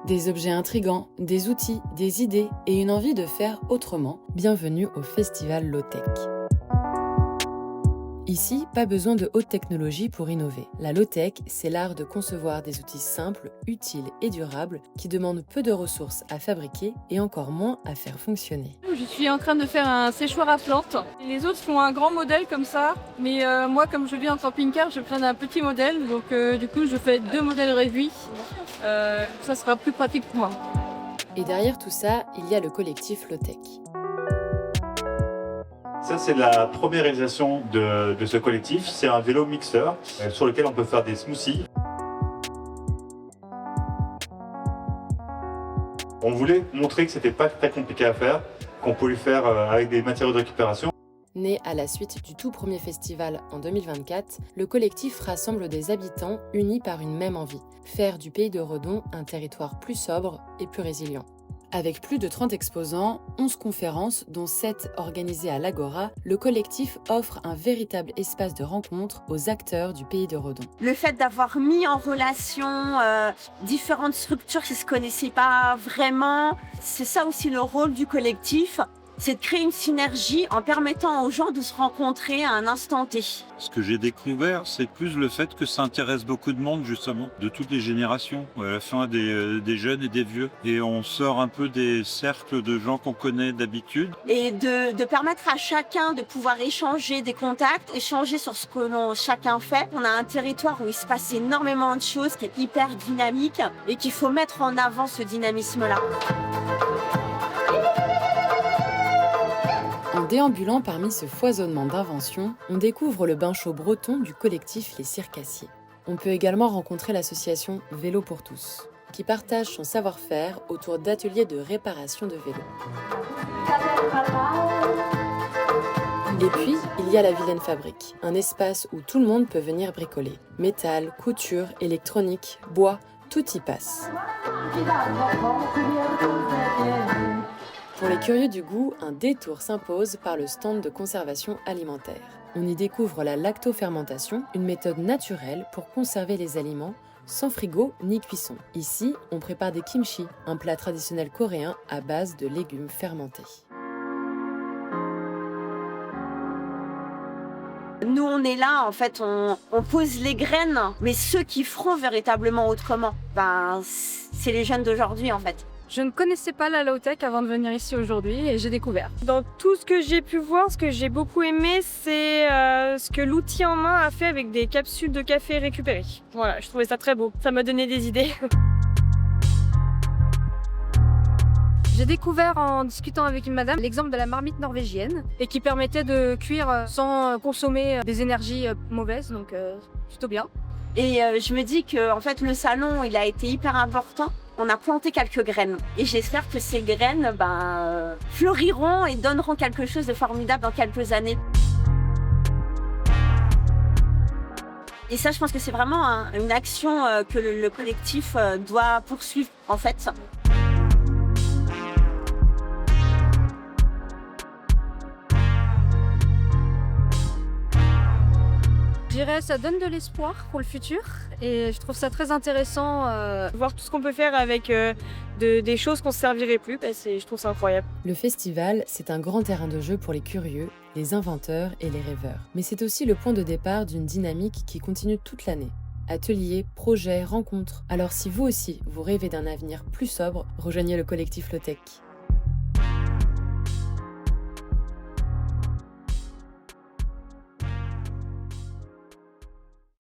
Des objets intrigants, des outils, des idées et une envie de faire autrement. Bienvenue au Festival Low-Tech. Ici, pas besoin de haute technologie pour innover. La low-tech, c'est l'art de concevoir des outils simples, utiles et durables qui demandent peu de ressources à fabriquer et encore moins à faire fonctionner. Je suis en train de faire un séchoir à plantes. Les autres font un grand modèle comme ça, mais moi, comme je vis en camping-car, je prends un petit modèle. Donc du coup, je fais 2 modèles réduits. Ça sera plus pratique pour moi. Et derrière tout ça, il y a le collectif Low-Tech. Ça, c'est la première réalisation de ce collectif. C'est un vélo mixeur sur lequel on peut faire des smoothies. On voulait montrer que c'était pas très compliqué à faire, qu'on pouvait le faire avec des matériaux de récupération. Né à la suite du tout premier festival en 2024, le collectif rassemble des habitants unis par une même envie, faire du Pays de Redon un territoire plus sobre et plus résilient. Avec plus de 30 exposants, 11 conférences, dont 7 organisées à l'Agora, le collectif offre un véritable espace de rencontre aux acteurs du Pays de Redon. Le fait d'avoir mis en relation différentes structures qui ne se connaissaient pas vraiment, c'est ça aussi le rôle du collectif. C'est de créer une synergie en permettant aux gens de se rencontrer à un instant T. Ce que j'ai découvert, c'est plus le fait que ça intéresse beaucoup de monde, justement, de toutes les générations, à la fin des jeunes et des vieux. Et on sort un peu des cercles de gens qu'on connaît d'habitude. Et de permettre à chacun de pouvoir échanger des contacts, échanger sur ce que chacun fait. On a un territoire où il se passe énormément de choses, qui est hyper dynamique et qu'il faut mettre en avant ce dynamisme-là. En déambulant parmi ce foisonnement d'inventions, on découvre le bain chaud breton du collectif Les Circassiers. On peut également rencontrer l'association Vélo pour tous, qui partage son savoir-faire autour d'ateliers de réparation de vélos. Et puis, il y a la Vilaine Fabrique, un espace où tout le monde peut venir bricoler. Métal, couture, électronique, bois, tout y passe. Pour les curieux du goût, un détour s'impose par le stand de conservation alimentaire. On y découvre la lactofermentation, une méthode naturelle pour conserver les aliments sans frigo ni cuisson. Ici, on prépare des kimchi, un plat traditionnel coréen à base de légumes fermentés. Nous, on est là, en fait, on pose les graines, mais ceux qui feront véritablement autrement, c'est les jeunes d'aujourd'hui, en fait. Je ne connaissais pas la low-tech avant de venir ici aujourd'hui et j'ai découvert. Dans tout ce que j'ai pu voir, ce que j'ai beaucoup aimé, c'est ce que l'outil en main a fait avec des capsules de café récupérées. Voilà, je trouvais ça très beau. Ça m'a donné des idées. J'ai découvert en discutant avec une madame l'exemple de la marmite norvégienne et qui permettait de cuire sans consommer des énergies mauvaises, donc plutôt bien. Et je me dis que en fait, le salon, il a été hyper important. On a planté quelques graines et j'espère que ces graines fleuriront et donneront quelque chose de formidable dans quelques années. Et ça, je pense que c'est vraiment une action que le collectif doit poursuivre en fait. Je dirais ça donne de l'espoir pour le futur et je trouve ça très intéressant voir tout ce qu'on peut faire avec des choses qu'on ne se servirait plus. Je trouve ça incroyable. Le festival, c'est un grand terrain de jeu pour les curieux, les inventeurs et les rêveurs. Mais c'est aussi le point de départ d'une dynamique qui continue toute l'année. Ateliers, projets, rencontres. Alors si vous aussi, vous rêvez d'un avenir plus sobre, rejoignez le collectif Low-Tech.